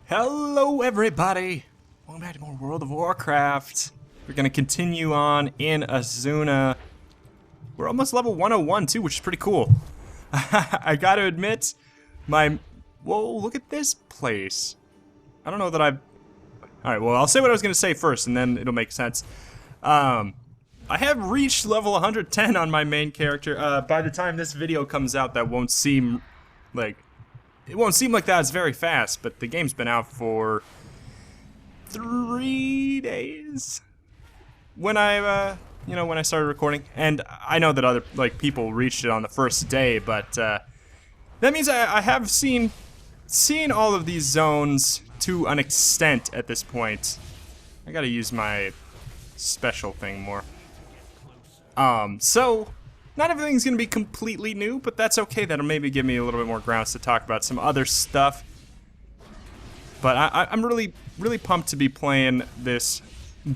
Hello everybody! Welcome back to more World of Warcraft. We're gonna continue on in Azuna. We're almost level 101 too, which is pretty cool. I gotta admit, whoa, look at this place. I don't know that Alright, well I'll say what I was gonna say first and then it'll make sense. I have reached level 110 on my main character. By the time this video comes out, that won't seem like... It won't seem like that it's very fast, but the game's been out for 3 days when when I started recording. And I know that other people reached it on the first day, but that means I have seen all of these zones to an extent at this point. I gotta use my special thing more. So not everything's gonna be completely new, but that's okay. That'll maybe give me a little bit more grounds to talk about some other stuff. But I'm really pumped to be playing this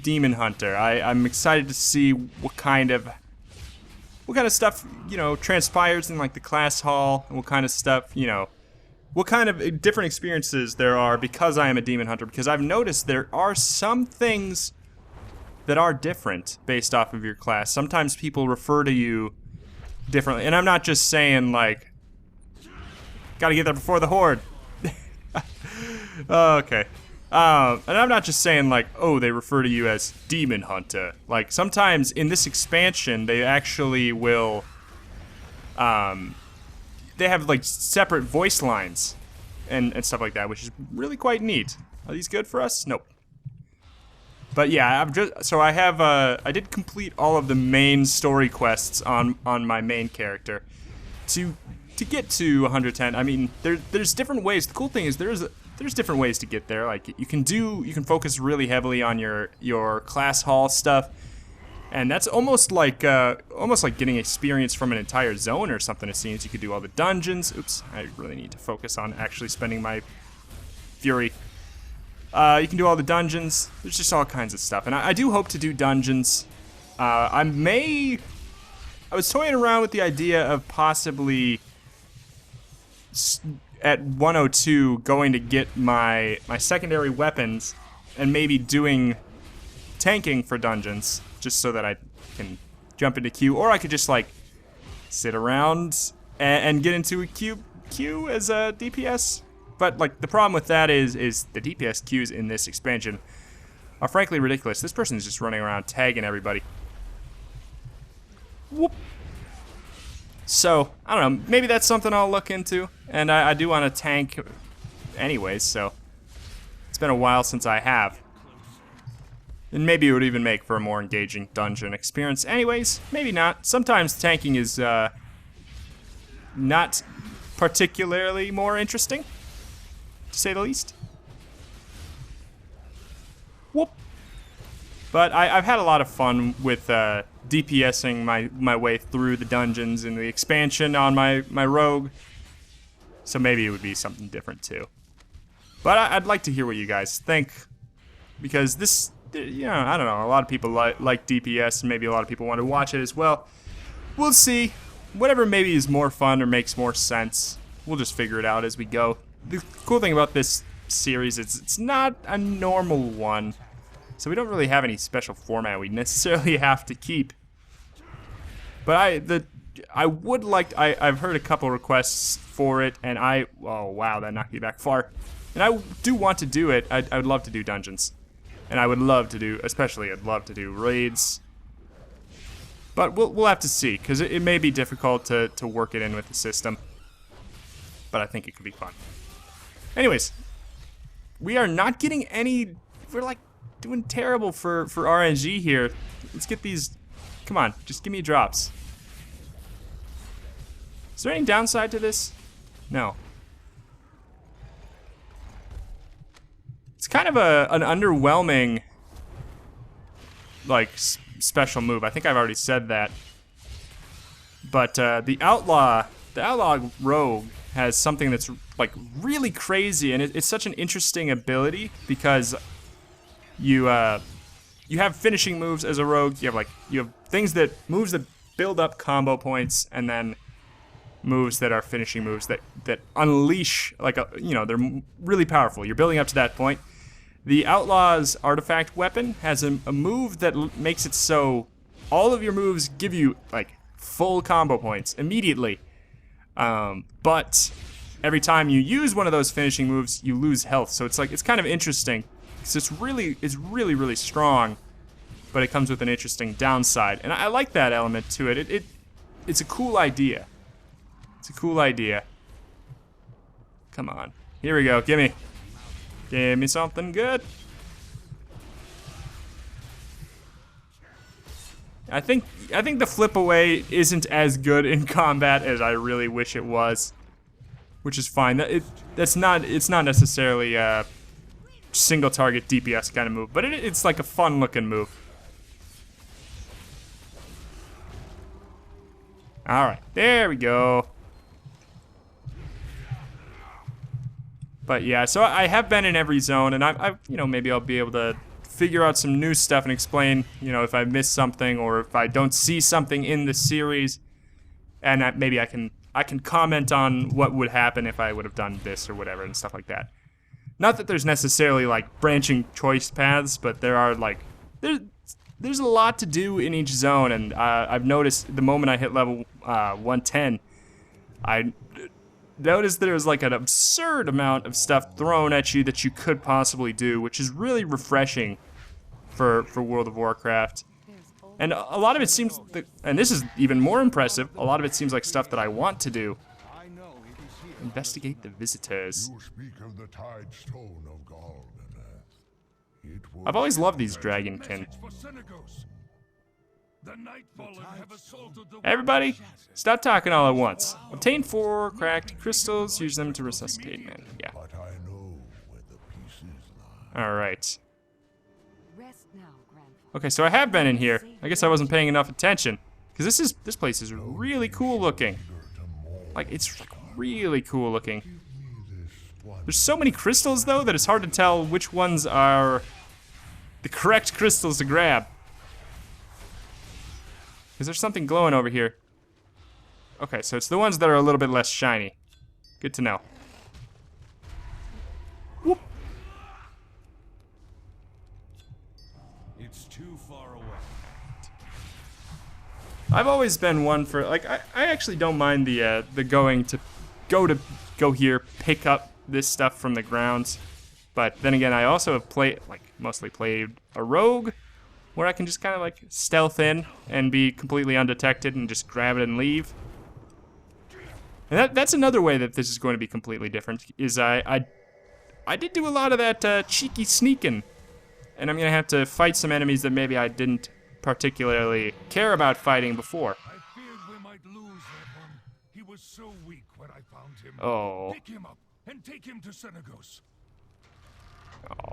Demon Hunter. I'm excited to see what kind of stuff, transpires in like the class hall, and what kind of stuff, what kind of different experiences there are because I am a Demon Hunter, because I've noticed there are some things that are different based off of your class. Sometimes people refer to you differently, and I'm not just saying like, gotta get there before the Horde. Okay. And I'm not just saying like, oh, they refer to you as Demon Hunter. Like sometimes in this expansion, they actually will, they have like separate voice lines and stuff like that, which is really quite neat. Are these good for us? Nope. But yeah, I did complete all of the main story quests on my main character. To get to 110, I mean, there's different ways. The cool thing is there's different ways to get there. Like you can focus really heavily on your class hall stuff, and that's almost like getting experience from an entire zone or something. It seems you could do all the dungeons. Oops, I really need to focus on actually spending my fury. You can do all the dungeons. There's just all kinds of stuff, and I do hope to do dungeons. I was toying around with the idea of possibly at 102 going to get my secondary weapons and maybe doing tanking for dungeons, just so that I can jump into queue, or I could just like sit around and get into a queue as a DPS. But like the problem with that is the DPS queues in this expansion are frankly ridiculous. This person is just running around tagging everybody. Whoop. So I don't know. Maybe that's something I'll look into. And I do want to tank, anyways. So it's been a while since I have. And maybe it would even make for a more engaging dungeon experience. Anyways, maybe not. Sometimes tanking is not particularly more interesting, to say the least. Whoop. But I've had a lot of fun with DPSing my way through the dungeons in the expansion on my rogue. So maybe it would be something different too. But I'd like to hear what you guys think, because this, I don't know, a lot of people like DPS, and maybe a lot of people want to watch it as well. We'll see. Whatever maybe is more fun or makes more sense, we'll just figure it out as we go. The cool thing about this series is it's not a normal one, so we don't really have any special format we necessarily have to keep. But I've heard a couple requests for it, and oh wow, that knocked me back far. And I do want to do it. I would love to do dungeons, and I would love to do, I'd love to do raids. But we'll have to see, because it may be difficult to work it in with the system. But I think it could be fun. Anyways, we are not getting any. We're like doing terrible for RNG here. Let's get these. Come on, just give me drops. Is there any downside to this? No. It's kind of an underwhelming special move. I think I've already said that. But the outlaw rogue has something that's like really crazy, and it's such an interesting ability because you have finishing moves as a rogue. You have moves that build up combo points, and then moves that are finishing moves that that unleash, like, they're really powerful. You're building up to that point. The Outlaw's artifact weapon has a move that makes it so all of your moves give you, like, full combo points immediately. But every time you use one of those finishing moves, you lose health. So it's like, it's kind of interesting. It's really strong, but it comes with an interesting downside. And I like that element to it. It's a cool idea. It's a cool idea. Come on. Here we go. Give me something good. I think the flip away isn't as good in combat as I really wish it was, which is fine. It's not necessarily a single target DPS kind of move, but it's like a fun looking move. All right, there we go. But yeah, so I have been in every zone, and I've maybe I'll be able to figure out some new stuff and explain, if I miss something or if I don't see something in the series, and maybe I can comment on what would happen if I would have done this or whatever and stuff like that. Not that there's necessarily like branching choice paths, but there are like there's a lot to do in each zone, and I've noticed the moment I hit level 110, I noticed there's like an absurd amount of stuff thrown at you that you could possibly do, which is really refreshing for World of Warcraft. And a lot of it seems, and this is even more impressive, a lot of it seems like stuff that I want to do. Investigate the visitors. I've always loved these dragonkin. Everybody, stop talking all at once. Obtain 4 cracked crystals, use them to resuscitate men. Yeah. Alright. Okay, so I have been in here. I guess I wasn't paying enough attention. Because this place is really cool looking. Like, it's really cool looking. There's so many crystals though that it's hard to tell which ones are the correct crystals to grab. Is there something glowing over here? Okay, so it's the ones that are a little bit less shiny. Good to know. Whoop. It's too far away. I've always been one for, like, I actually don't mind the go here, pick up this stuff from the ground. But then again, I also have mostly played a rogue, where I can just kind of like stealth in and be completely undetected and just grab it and leave. And that's another way that this is going to be completely different, is I did do a lot of that cheeky sneaking, and I'm gonna have to fight some enemies that maybe I didn't particularly care about fighting before. I feared we might lose that one. He was so weak when I found him. Oh. Pick him up and take him to Sargeras.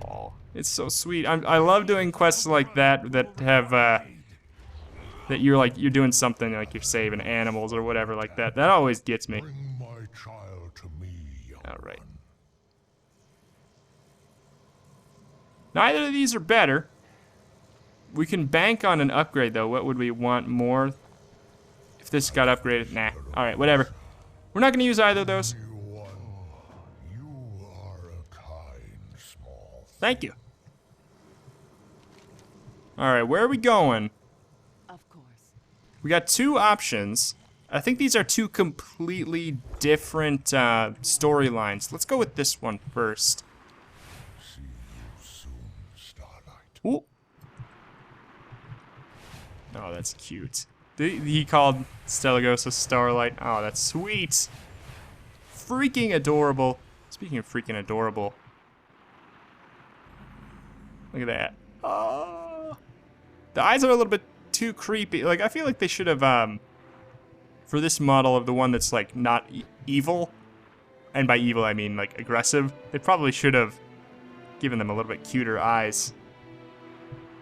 Oh, it's so sweet. I love doing quests like that have that you're doing something like you're saving animals or whatever like that. That always gets me. Bring my child to me, young All right. one. Neither of these are better. We can bank on an upgrade though. What would we want more? If this got upgraded, nah. All right, whatever. We're not gonna use either of those. Thank you. All right, where are we going? Of course. We got 2 options. I think these are 2 completely different storylines. Let's go with this one first. See you soon, Starlight. Ooh. Oh, that's cute. He called Stelagosa Starlight. Oh, that's sweet. Freaking adorable. Speaking of freaking adorable. Look at that. Oh. The eyes are a little bit too creepy. Like, I feel like they should have, for this model of the one that's, like, not evil, and by evil I mean, like, aggressive, they probably should have given them a little bit cuter eyes.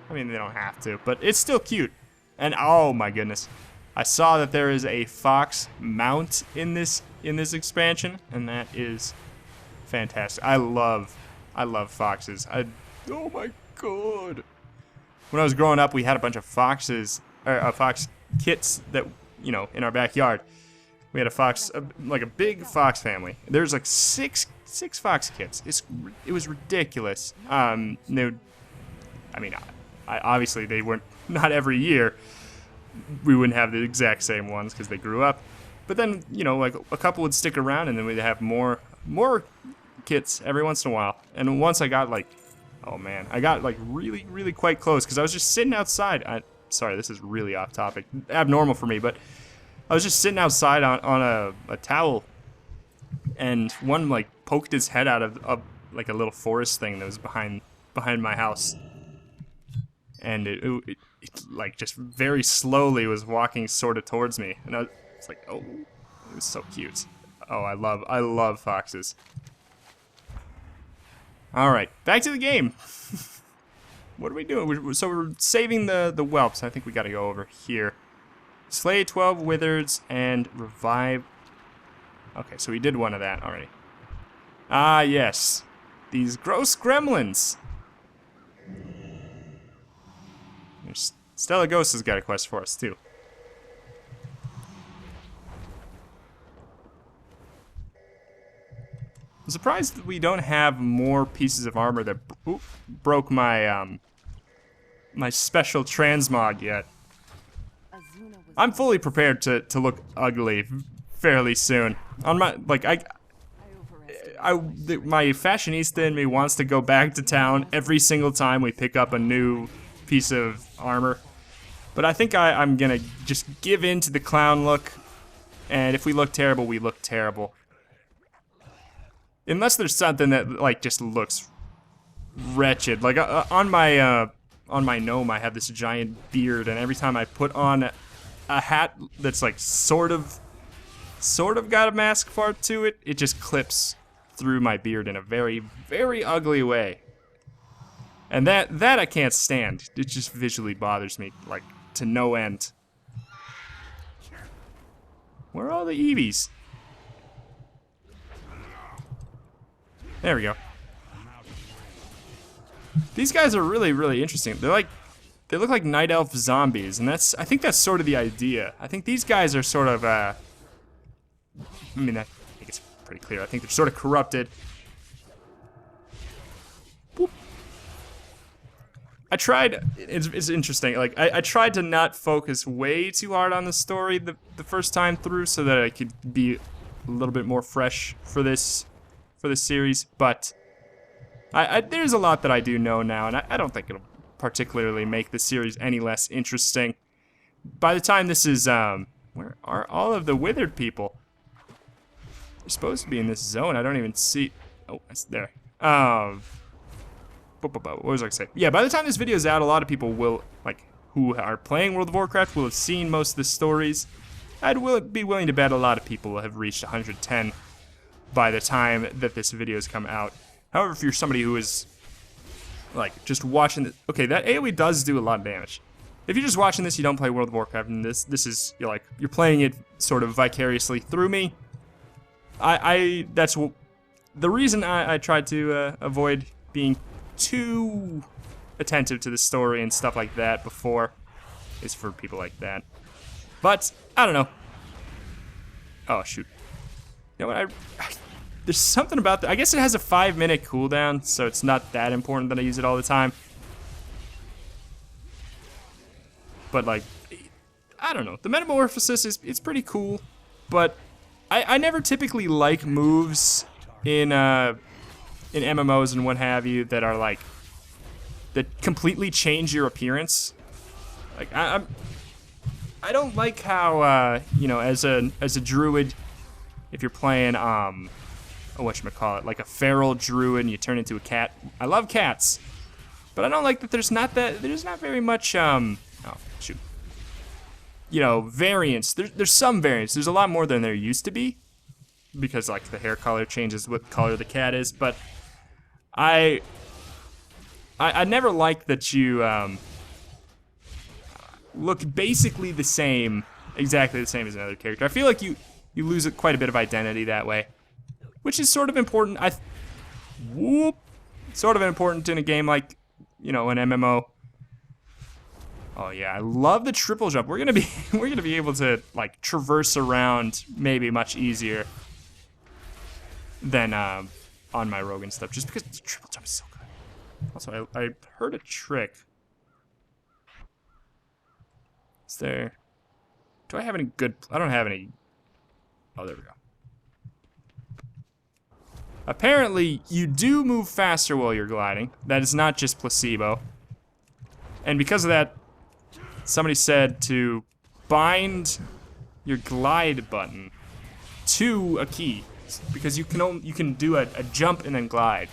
I mean, they don't have to, but it's still cute. And, oh my goodness. I saw that there is a fox mount in this expansion, and that is fantastic. I love foxes. Oh my god. When I was growing up, we had a bunch of foxes, or fox kits that, in our backyard. We had a fox, like a big fox family. There's like six fox kids. It was ridiculous. I mean, obviously they weren't, not every year. We wouldn't have the exact same ones because they grew up. But then, you know, like a couple would stick around, and then we'd have more kits every once in a while. And once I got like, oh man, I got like really quite close because I was just sitting outside. Sorry, this is really off topic, abnormal for me, but I was just sitting outside on a towel, and one like poked his head out of like a little forest thing that was behind my house, and it like just very slowly was walking sort of towards me, and I was like, oh, it was so cute. Oh, I love foxes. All right, back to the game. What are we doing? So we're saving the whelps. I think we got to go over here. Slay 12 withers and revive. Okay, so we did one of that already. Ah, yes. These gross gremlins. Stella Ghost has got a quest for us, too. I'm surprised that we don't have more pieces of armor that broke my my special transmog yet. I'm fully prepared to look ugly fairly soon. On my my fashionista in me wants to go back to town every single time we pick up a new piece of armor. But I think I'm gonna just give in to the clown look, and if we look terrible, we look terrible. Unless there's something that like just looks wretched. Like on my gnome, I have this giant beard, and every time I put on a hat that's like sort of got a mask part to it, it just clips through my beard in a very ugly way. And that I can't stand. It just visually bothers me like to no end. Where are all the Eevees? There we go. These guys are really interesting. They look like night elf zombies, and I think that's sort of the idea. I think these guys are sort of I think it's pretty clear. I think they're sort of corrupted. Boop. It's interesting. Like I tried to not focus way too hard on the story the first time through, so that I could be a little bit more fresh for this series, but there's a lot that I do know now, and I don't think it'll particularly make the series any less interesting. By the time this is, where are all of the withered people? They're supposed to be in this zone. I don't even see. Oh, it's there. What was I gonna say? Yeah, by the time this video is out, a lot of people will, like, who are playing World of Warcraft will have seen most of the stories. I'd be willing to bet a lot of people will have reached 110 by the time that this video has come out. However, if you're somebody who is like just watching this, okay, that AoE does do a lot of damage. If you're just watching this, you don't play World of Warcraft, and this is you're playing it sort of vicariously through me. That's the reason I tried to avoid being too attentive to the story and stuff like that before, is for people like that. But I don't know. Oh shoot. You know what, there's something about that. I guess it has a 5-minute cooldown, so it's not that important that I use it all the time. But like, I don't know. The metamorphosis it's pretty cool, but I never typically like moves in MMOs and what have you that are like that completely change your appearance. Like I don't like how as a druid, if you're playing whatchamacallit, like a feral druid and you turn into a cat. I love cats, but I don't like that there's not very much variance. There's some variance. There's a lot more than there used to be, because like the hair color changes what color the cat is, but I never liked that you look basically the same, exactly the same as another character. I feel like you lose quite a bit of identity that way, which is sort of important. Sort of important in a game like, an MMO. Oh yeah, I love the triple jump. We're gonna be able to like traverse around maybe much easier than on my Rogue and stuff, just because the triple jump is so good. Also, I heard a trick. Is there? Do I have any good? I don't have any. Oh, there we go. Apparently, you do move faster while you're gliding. That is not just placebo. And because of that, somebody said to bind your glide button to a key, because you can do a jump and then glide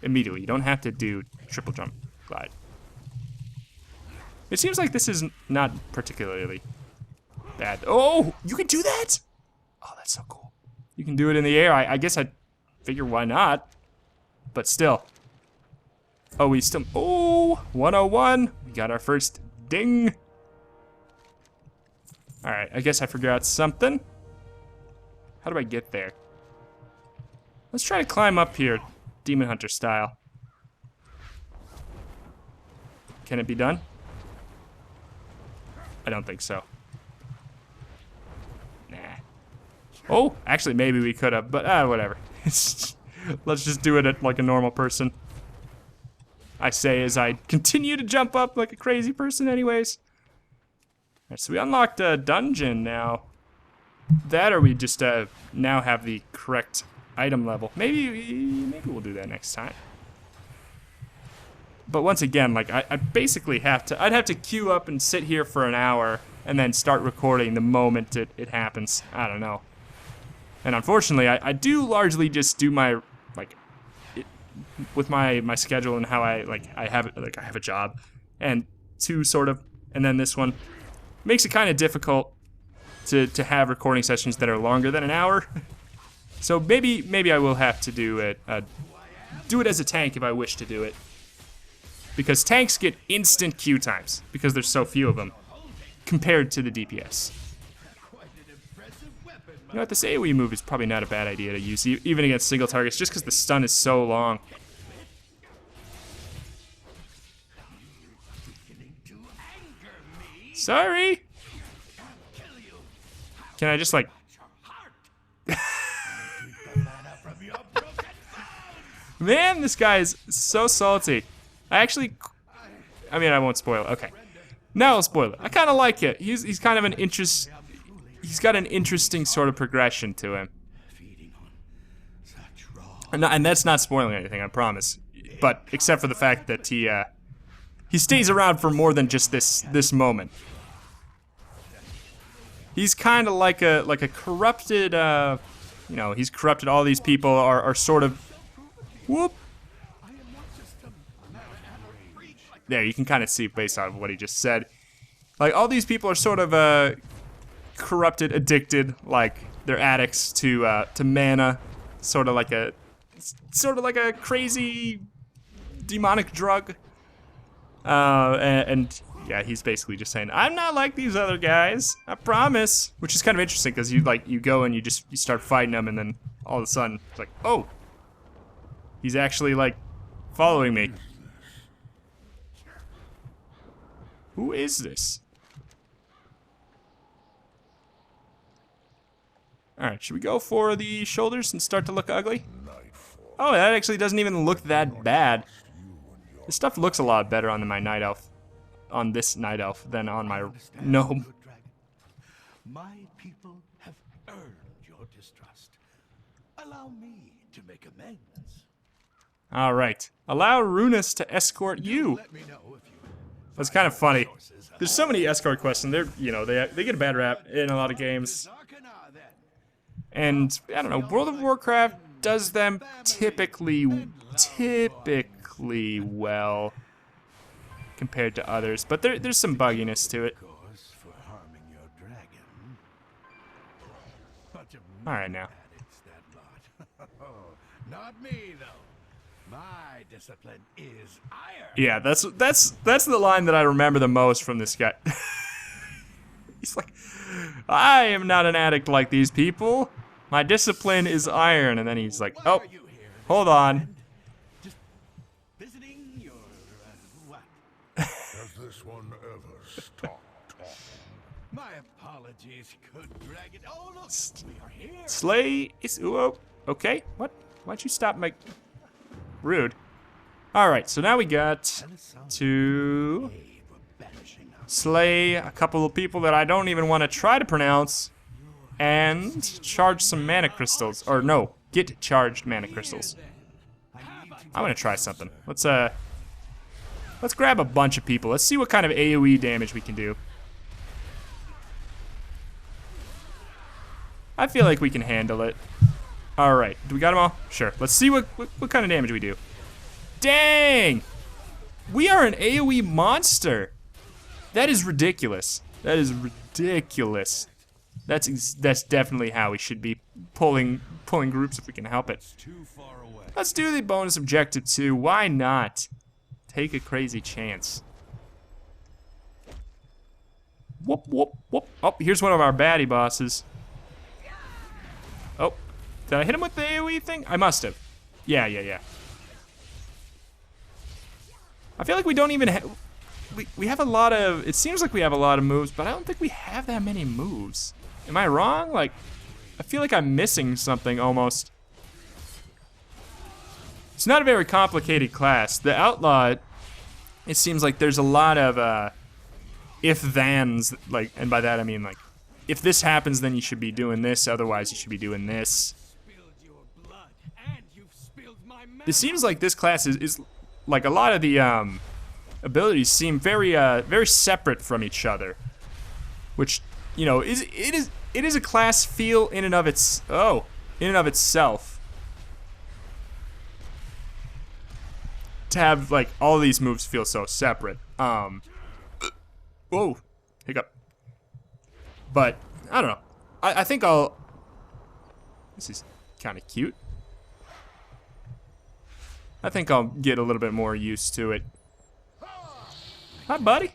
immediately. You don't have to do triple jump glide. It seems like this is not particularly bad. Oh, you can do that? Oh, that's so cool. You can do it in the air. I guess I'd figure why not, but still. Oh, we still, oh, 101. We got our first ding. All right, I guess I forgot something. How do I get there? Let's try to climb up here, Demon Hunter style. Can it be done? I don't think so. Nah. Oh, actually, maybe we could have, but whatever. Let's just do it like a normal person. I say as I continue to jump up like a crazy person anyways. Alright, so we unlocked a dungeon now. That or we just now have the correct item level. Maybe we'll do that next time. But once again, like I basically I'd have to queue up and sit here for an hour and then start recording the moment it happens. I don't know. And unfortunately, I do largely just do my with my schedule and how I have a job and and then this one makes it kind of difficult to have recording sessions that are longer than an hour. So maybe I will have to do it as a tank if I wish to do it, because tanks get instant queue times because there's so few of them compared to the DPS. You know what, this AoE move is probably not a bad idea to use even against single targets, just because the stun is so long. Sorry. Can I just like? Man, this guy is so salty. I mean, I won't spoil it. Okay, now I'll spoil it. I kind of like it. He's kind of he's got an interesting sort of progression to him. And that's not spoiling anything, I promise. But except for the fact that he stays around for more than just this moment. He's kind of like a corrupted, you know, he's corrupted. All these people are sort of, whoop. There, you can kind of see based on what he just said. Like, all these people are sort of corrupted, addicted, like they're addicts to mana, sort of like a crazy demonic drug. And yeah, he's basically just saying, I'm not like these other guys, I promise. Which is kind of interesting because you go and you start fighting them, and then all of a sudden it's like, oh, he's actually like following me. Who is this? Alright, should we go for the shoulders and start to look ugly? Oh, that actually doesn't even look that bad. This stuff looks a lot better on my night elf, on this night elf, than on my gnome. My people have earned your distrust. Allow me to make amends. Alright, allow Runus to escort you. That's kind of funny. There's so many escort quests, and they get a bad rap in a lot of games. And I don't know, World of Warcraft does them typically well compared to others, but there's some bugginess to it. All right now. Not me though. My discipline is iron. Yeah, that's the line that I remember the most from this guy. He's like, I am not an addict like these people. My discipline is iron. And then he's like, oh, hold on. Just visiting your what? Has this one ever stopped talking? My apologies, could drag it. Oh, look, we are here. Slay is okay. What? Why'd you stop my rude? All right, so now we got to slay a couple of people that I don't even want to try to pronounce, and charge some mana crystals. Or no, get charged mana crystals. I'm gonna try something. Let's grab a bunch of people. Let's see what kind of AoE damage we can do. I feel like we can handle it. All right, do we got them all? Sure. Let's see what kind of damage we do. Dang! We are an AoE monster. That is ridiculous. That is ridiculous. That's definitely how we should be pulling groups if we can help it. Let's do the bonus objective too. Why not? Take a crazy chance. Whoop, whoop, whoop. Oh, here's one of our baddie bosses. Oh, did I hit him with the AoE thing? I must have. Yeah. I feel like we don't even have... We have a lot of... It seems like we have a lot of moves, but I don't think we have that many moves. Am I wrong? Like, I feel like I'm missing something almost. It's not a very complicated class. The Outlaw, it seems like there's a lot of if-thans, like, and by that I mean, like, if this happens, then you should be doing this, otherwise you should be doing this. It seems like this class is like, a lot of the abilities seem very very separate from each other, which, you know, it is a class feel in and of itself. To have like all these moves feel so separate. Whoa, hiccup. But I don't know. I think I'll. This is kind of cute. I think I'll get a little bit more used to it. Hi, buddy.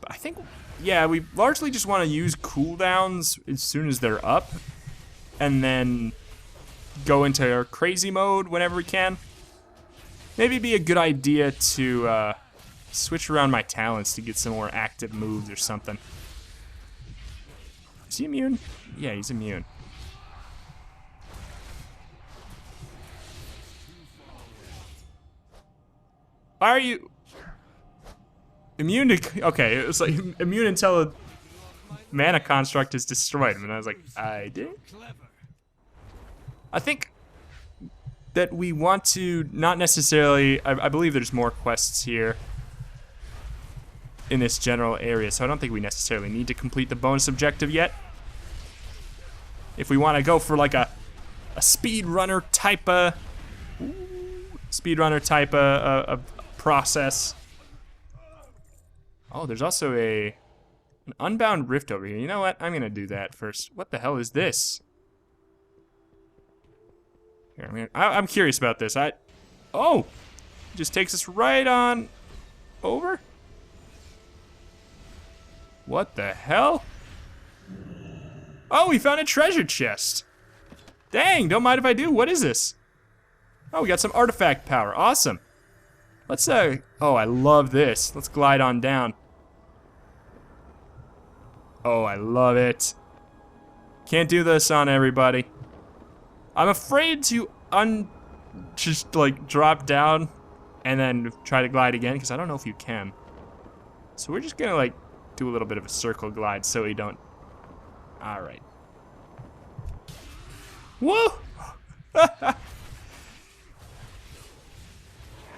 I think, yeah, we largely just want to use cooldowns as soon as they're up, and then go into our crazy mode whenever we can. Maybe it'd be a good idea to switch around my talents to get some more active moves or something. Is he immune? Yeah, he's immune. Why are you immune to? Okay, it was like immune until a mana construct is destroyed, and I was like, I did. I think that we want to not necessarily. I believe there's more quests here in this general area, so I don't think we necessarily need to complete the bonus objective yet. If we want to go for like a speedrunner type of process. Oh, there's also an unbound rift over here. You know what? I'm gonna do that first. What the hell is this? Here, I'm curious about this. Oh, it just takes us right on over. What the hell? Oh, we found a treasure chest. Dang, don't mind if I do. What is this? Oh, we got some artifact power. Awesome. Let's, oh, I love this. Let's glide on down. Oh, I love it. Can't do this on everybody. I'm afraid to just like drop down and then try to glide again, because I don't know if you can. So we're just gonna like do a little bit of a circle glide so we don't. All right. Whoa!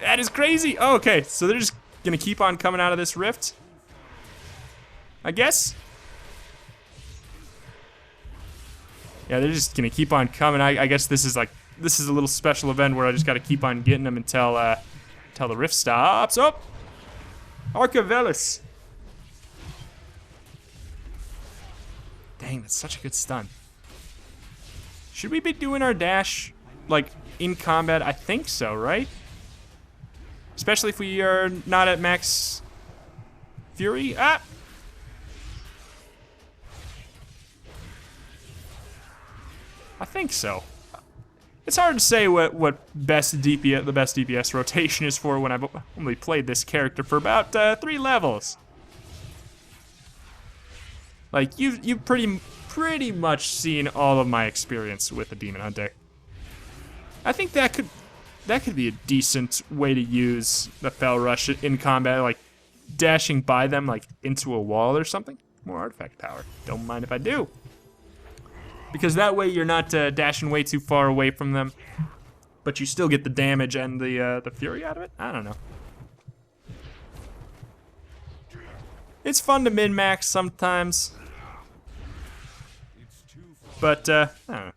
That is crazy. Oh, okay, so they're just gonna keep on coming out of this rift, I guess. Yeah, they're just gonna keep on coming. I guess this is a little special event where I just gotta keep on getting them until the rift stops. Oh, Arcavelis. Dang, that's such a good stun. Should we be doing our dash like in combat? I think so, right? Especially if we are not at max fury. Ah! I think so. It's hard to say what the best DPS rotation is for when I've only played this character for about 3 levels. Like you've pretty much seen all of my experience with the Demon Hunter. I think that could be a decent way to use the Fel Rush in combat, like dashing by them like into a wall or something. More artifact power. Don't mind if I do. Because that way you're not dashing way too far away from them, but you still get the damage and the fury out of it. I don't know. It's fun to min-max sometimes, but I don't know.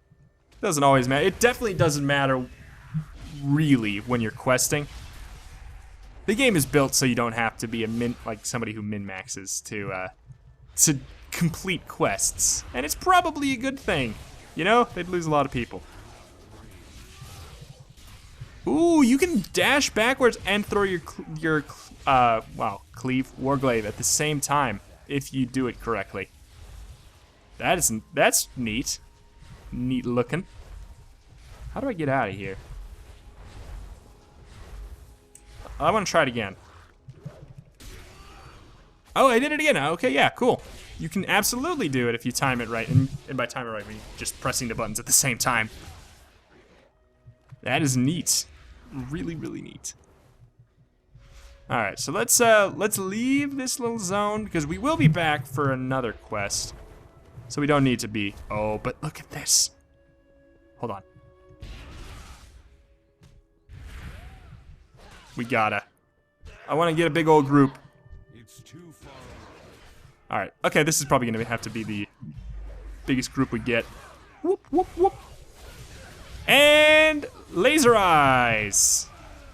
It doesn't always matter. It definitely doesn't matter really when you're questing. The game is built so you don't have to be like somebody who min-maxes to complete quests, and it's probably a good thing. You know, they'd lose a lot of people. Ooh, you can dash backwards and throw your cleave warglaive at the same time if you do it correctly. That's neat. Neat looking. How do I get out of here? I want to try it again. Oh, I did it again. Okay, yeah, cool. You can absolutely do it if you time it right, and by time it right, I mean just pressing the buttons at the same time. That is neat. Really, really neat. All right, so let's leave this little zone because we will be back for another quest. So we don't need to be. Oh, but look at this. Hold on. We gotta. I want to get a big old group. It's too far. All right. Okay, this is probably gonna have to be the biggest group we get. Whoop whoop whoop. And laser eyes.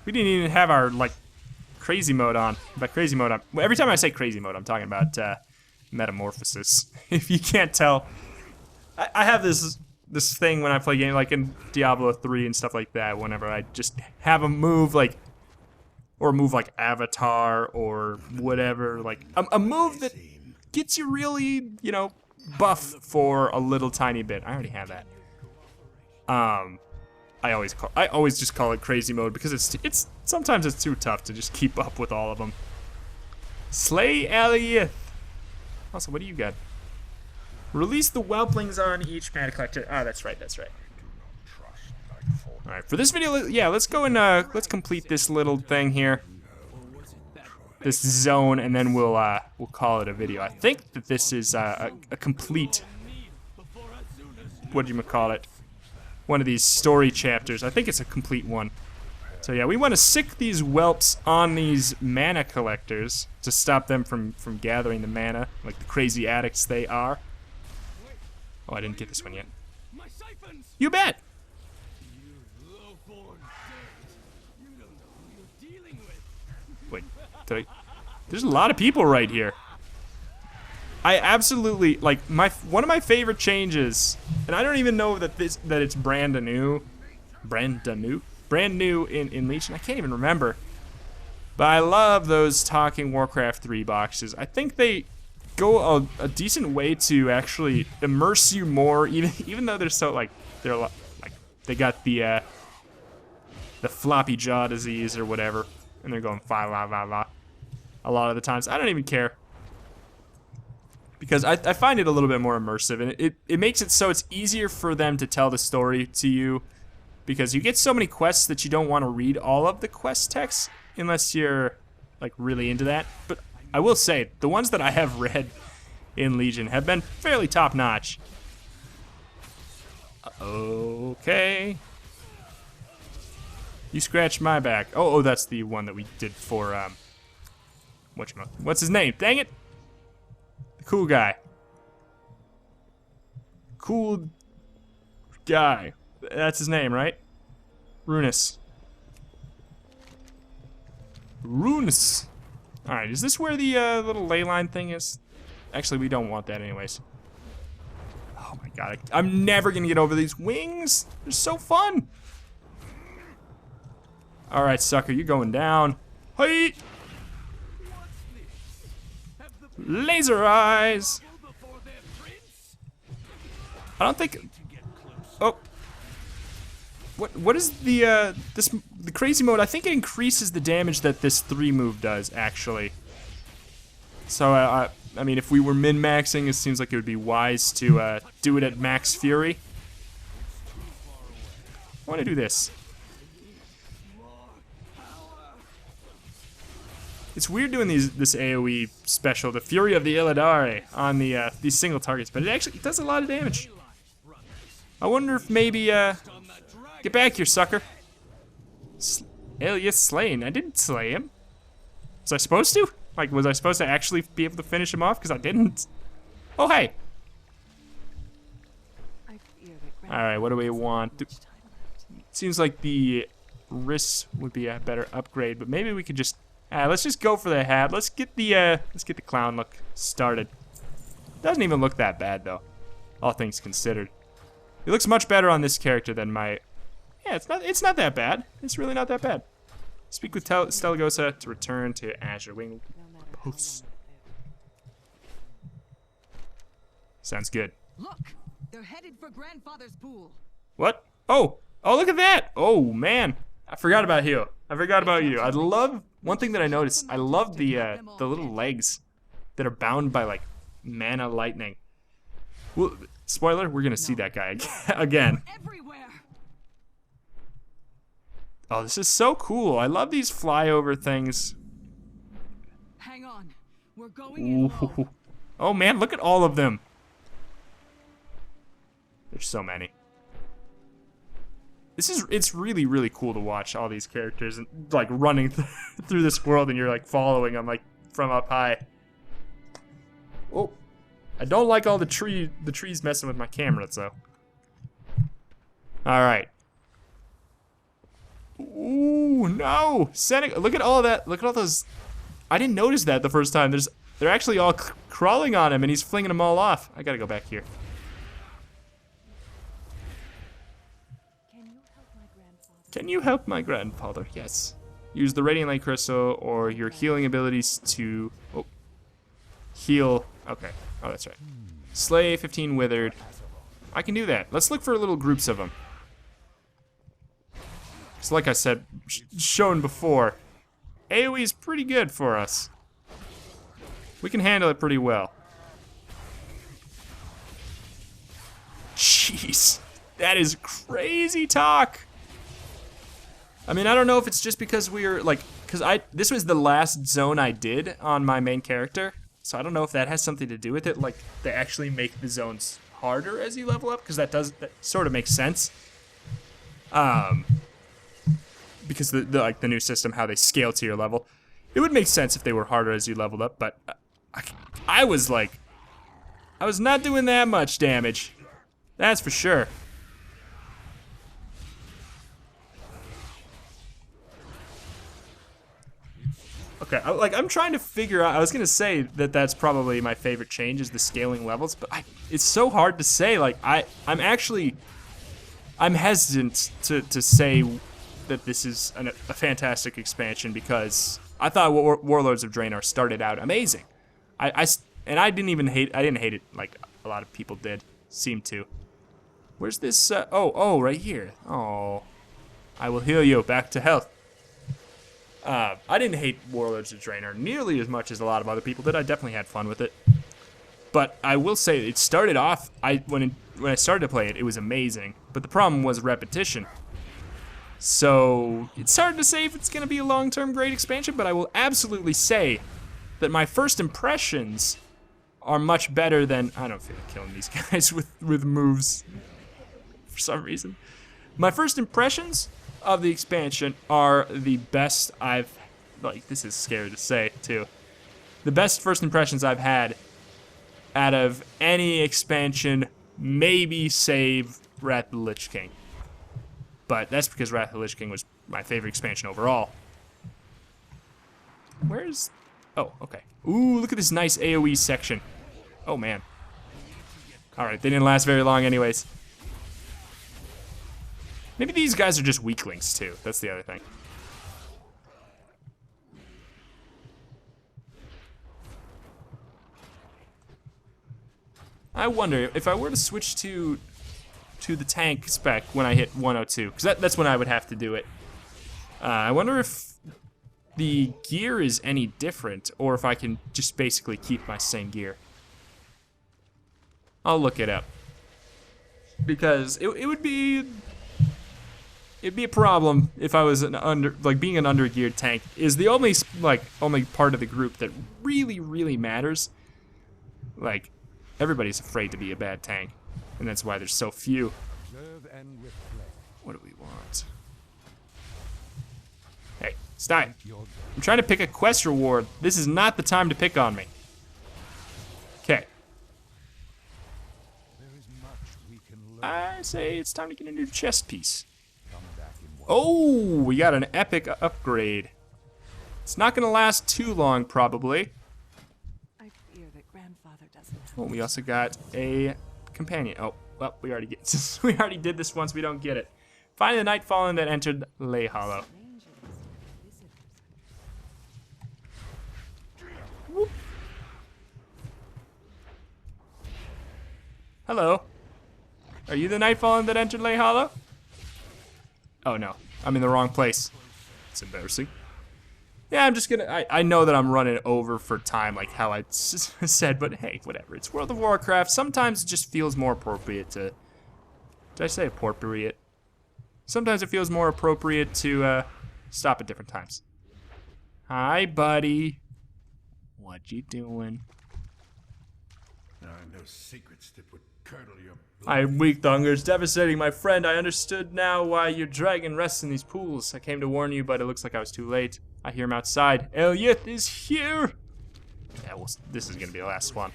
We didn't even have our like crazy mode on. By crazy mode, every time I say crazy mode, I'm talking about metamorphosis. If you can't tell, I have this thing when I play games like in Diablo 3 and stuff like that. Whenever I just have a move like. Or a move like Avatar or whatever, like a move that gets you really, you know, buff for a little tiny bit. I already have that. I always just call it crazy mode because it's sometimes it's too tough to just keep up with all of them. Slay Alliance. Also, what do you got? Release the whelplings on each mana collector. Ah, that's right. That's right. All right, for this video, yeah, let's go and let's complete this little thing here, this zone, and then we'll call it a video. I think that this is a complete, what do you call it? One of these story chapters. I think it's a complete one. So yeah, we want to sick these whelps on these mana collectors to stop them from gathering the mana, like the crazy addicts they are. Oh, I didn't get this one yet. You bet. Wait, there's a lot of people right here. I absolutely like one of my favorite changes, and I don't even know that it's brand new in Legion. I can't even remember. But I love those talking Warcraft 3 boxes. I think they go a decent way to actually immerse you more, even though they're so they got the floppy jaw disease or whatever. And they're going fa la la la a lot of the times. I don't even care. Because I find it a little bit more immersive. And it makes it so it's easier for them to tell the story to you. Because you get so many quests that you don't want to read all of the quest text. Unless you're like really into that. But I will say, the ones that I have read in Legion have been fairly top notch. Okay. You scratched my back. Oh, that's the one that we did for, what's his name? Dang it! The cool guy. Cool guy. That's his name, right? Runus. Runus. Alright, is this where the little ley line thing is? Actually, we don't want that anyways. Oh my god, I'm never gonna get over these wings. They're so fun. Alright, sucker, you're going down. Hey! Laser eyes! I don't think... Oh. What is the the crazy mode? I think it increases the damage that this 3 move does, actually. So I mean, if we were min-maxing, it seems like it would be wise to do it at max fury. I want to do this. It's weird doing this AoE special, the Fury of the Illidari, on these single targets, but it does a lot of damage. I wonder if maybe get back here, sucker. Alias slain. I didn't slay him. Was I supposed to? Like, was I supposed to actually be able to finish him off? Because I didn't. Oh, hey. All right, what do we want? Seems like the wrists would be a better upgrade, but maybe we could just. Let's just go for the hat. Let's get the clown look started. Doesn't even look that bad though, all things considered. It looks much better on this character than my. Yeah, it's not that bad. It's really not that bad. Speak with Stelagosa to return to Azurewing post. Sounds good. Look, they're headed for Grandfather's pool. What? Oh, look at that! Oh man, I forgot about you. I forgot about you. I love one thing that I noticed. I love the little legs that are bound by like mana lightning. Well, spoiler, we're gonna see that guy again. Oh, this is so cool. I love these flyover things. Hang on. We're going in low. Oh man, look at all of them. There's so many. It's really, really cool to watch all these characters and like running through this world and you're like following them like from up high. Oh, I don't like all the trees messing with my camera, so. All right. Ooh, no! Look at all that. Look at all those. I didn't notice that the first time. They're actually all crawling on him, and he's flinging them all off. I gotta go back here. Can you help my grandfather? Yes. Use the Radiant Light Crystal or your healing abilities to heal. Okay. Oh, that's right. Slay 15 withered. I can do that. Let's look for little groups of them. So like I said, shown before, AoE is pretty good for us. We can handle it pretty well. Jeez, that is crazy talk. I mean, I don't know if it's just because this was the last zone I did on my main character, so I don't know if that has something to do with it. Like, they actually make the zones harder as you level up, because that sort of makes sense. Because the new system, how they scale to your level, it would make sense if they were harder as you leveled up. But I was not doing that much damage. That's for sure. Okay, I'm trying to figure out. I was gonna say that that's probably my favorite change is the scaling levels, but it's so hard to say. Like I'm hesitant to say that this is a fantastic expansion because I thought Warlords of Draenor started out amazing. I didn't hate it like a lot of people did seem to. Where's this? Oh, right here. Oh, I will heal you back to health. I didn't hate Warlords of Draenor nearly as much as a lot of other people did. I definitely had fun with it. But I will say, it started off, when I started to play it, it was amazing. But the problem was repetition. So it's hard to say if it's going to be a long-term great expansion, but I will absolutely say that my first impressions are much better than... I don't feel like killing these guys with moves for some reason. My first impressions of the expansion are the best I've... Like, this is scary to say, too. The best first impressions I've had out of any expansion, maybe save Wrath of the Lich King. But that's because Wrath of the Lich King was my favorite expansion overall. Where's... Oh, okay. Ooh, look at this nice AoE section. Oh, man. Alright, they didn't last very long anyways. Maybe these guys are just weaklings, too. That's the other thing. I wonder, if I were to switch to to the tank spec when I hit 102, because that's when I would have to do it. I wonder if the gear is any different, or if I can just basically keep my same gear. I'll look it up. Because it'd be a problem if I was being an under-geared tank is the only part of the group that really matters. Like, everybody's afraid to be a bad tank, and that's why there's so few. What do we want? Hey, stop. I'm trying to pick a quest reward. This is not the time to pick on me. Okay. I say it's time to get a new chest piece. Oh, we got an epic upgrade. It's not gonna last too long, probably. I fear that grandfather doesn't have. Well, we also got a companion. Oh, well, we already did this once. We don't get it. Find the Night Fallen that entered Lay Hollow. Whoop. Hello. Are you the Night Fallen that entered Lay Hollow? Oh no, I'm in the wrong place. It's embarrassing. Yeah, I'm just gonna, I know that I'm running over for time like how I said, but hey, whatever. It's World of Warcraft. Sometimes it just feels more appropriate to, did I say appropriate? Sometimes it feels more appropriate to stop at different times. Hi, buddy. What you doing? There are no secrets that would curdle your blood. I am weak. The hunger is devastating, my friend. I understood now why your dragon rests in these pools. I came to warn you, but it looks like I was too late. I hear him outside. Elliot is here. Yeah, well, this is gonna be the last one.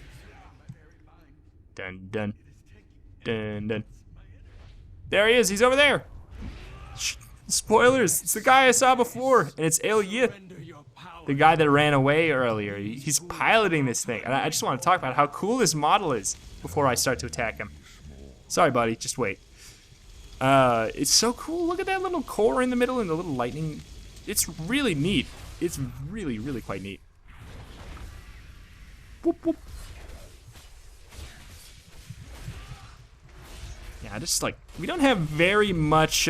Dun dun dun dun. There he is. He's over there. Spoilers. It's the guy I saw before, and it's Elliot, the guy that ran away earlier. He's piloting this thing, and I just want to talk about how cool this model is before I start to attack him. Sorry, buddy. Just wait. It's so cool. Look at that little core in the middle and the little lightning. It's really neat. It's really quite neat. Whoop, whoop. Yeah, just like, we don't have very much,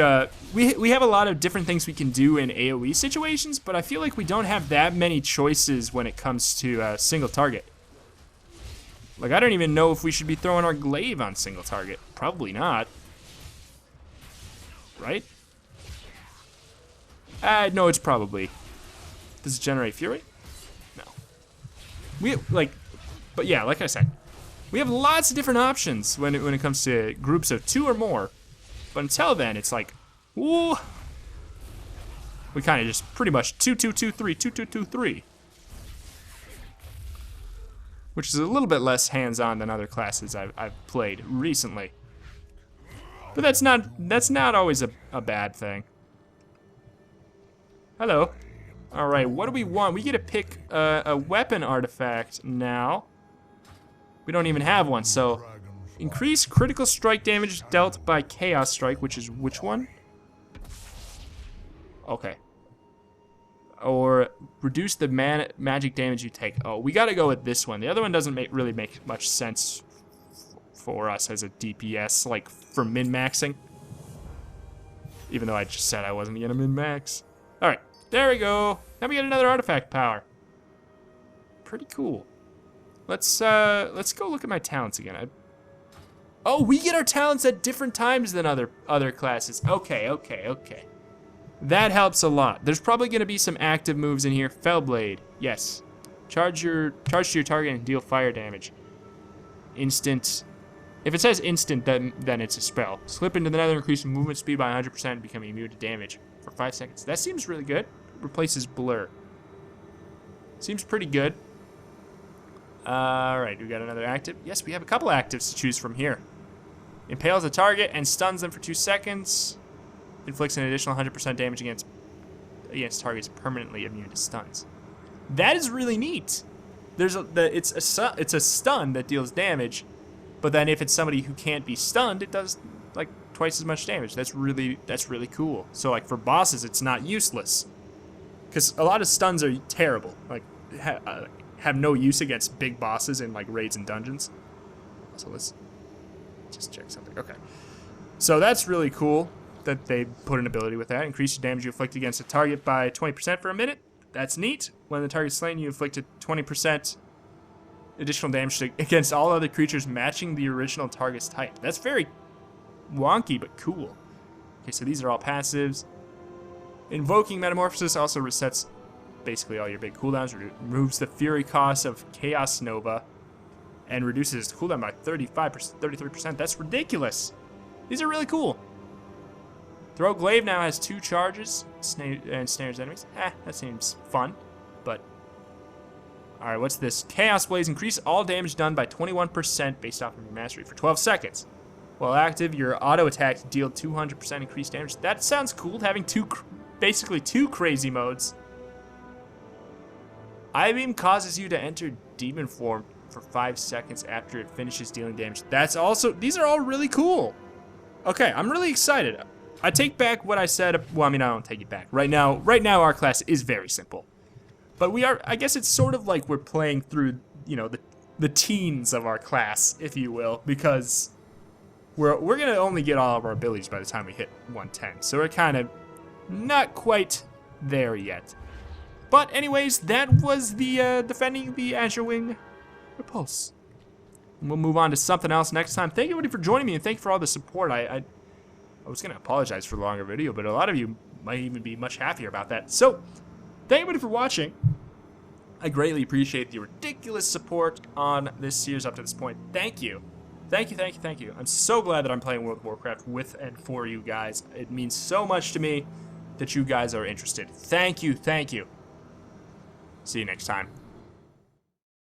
we have a lot of different things we can do in AoE situations, but I feel like we don't have that many choices when it comes to single target. Like, I don't even know if we should be throwing our glaive on single target. Probably not. Right? No, it's probably. Does it generate fury? No. But yeah, like I said, we have lots of different options when it comes to groups of 2 or more. But until then, it's like, whoa. We kind of just pretty much 2-2-2-3, 2-2-2-3. Which is a little bit less hands-on than other classes I've played recently. But that's not always a bad thing. Hello. All right, what do we want? We get to pick a weapon artifact now. We don't even have one, so increase critical strike damage dealt by Chaos Strike, which is which one? Okay. Or reduce the magic damage you take. Oh, we gotta go with this one. The other one doesn't really make much sense for us as a DPS, like for min-maxing. Even though I just said I wasn't gonna min-max. All right, there we go. Now we get another artifact power. Pretty cool. Let's go look at my talents again. Oh, we get our talents at different times than other classes. Okay. That helps a lot. There's probably gonna be some active moves in here. Fellblade, yes. Charge to your target and deal fire damage. Instant. If it says instant, then it's a spell. Slip into the nether, increase movement speed by 100%, becoming immune to damage for 5 seconds. That seems really good. Replaces blur. Seems pretty good. Alright, we got another active. Yes, we have a couple actives to choose from here. Impales a target and stuns them for 2 seconds. Inflicts an additional 100% damage against targets permanently immune to stuns. That is really neat. It's a stun that deals damage, but then if it's somebody who can't be stunned, it does like twice as much damage. That's really cool. So like for bosses, it's not useless, because a lot of stuns are terrible. Like have no use against big bosses in like raids and dungeons. So let's just check something. Okay. So that's really cool that they put an ability with that. Increase the damage you inflict against a target by 20% for a minute. That's neat. When the target's slain, you inflict a 20% additional damage against all other creatures matching the original target's type. That's very wonky, but cool. Okay, so these are all passives. Invoking Metamorphosis also resets basically all your big cooldowns, removes the Fury cost of Chaos Nova, and reduces its cooldown by 33%. That's ridiculous. These are really cool. Throw Glaive now has 2 charges and snares enemies. That seems fun, but... Alright, what's this? Chaos Blaze. Increase all damage done by 21% based off of your mastery for 12 seconds. While active, your auto attack deal 200% increased damage. That sounds cool, having basically two crazy modes. Eye Beam causes you to enter demon form for 5 seconds after it finishes dealing damage. That's also... These are all really cool. Okay, I'm really excited. I take back what I said. Well, I mean, I don't take it back. Right now our class is very simple. But we are, I guess it's sort of like we're playing through, you know, the teens of our class, if you will, because we're going to only get all of our abilities by the time we hit 110. So we're kind of not quite there yet. But anyways, that was the defending the Azurewing Repose. And we'll move on to something else next time. Thank you everybody for joining me, and thank you for all the support. I was going to apologize for the longer video, but a lot of you might even be much happier about that. So, thank you everybody for watching. I greatly appreciate the ridiculous support on this series up to this point. Thank you. Thank you, thank you, thank you. I'm so glad that I'm playing World of Warcraft with and for you guys. It means so much to me that you guys are interested. Thank you, thank you. See you next time.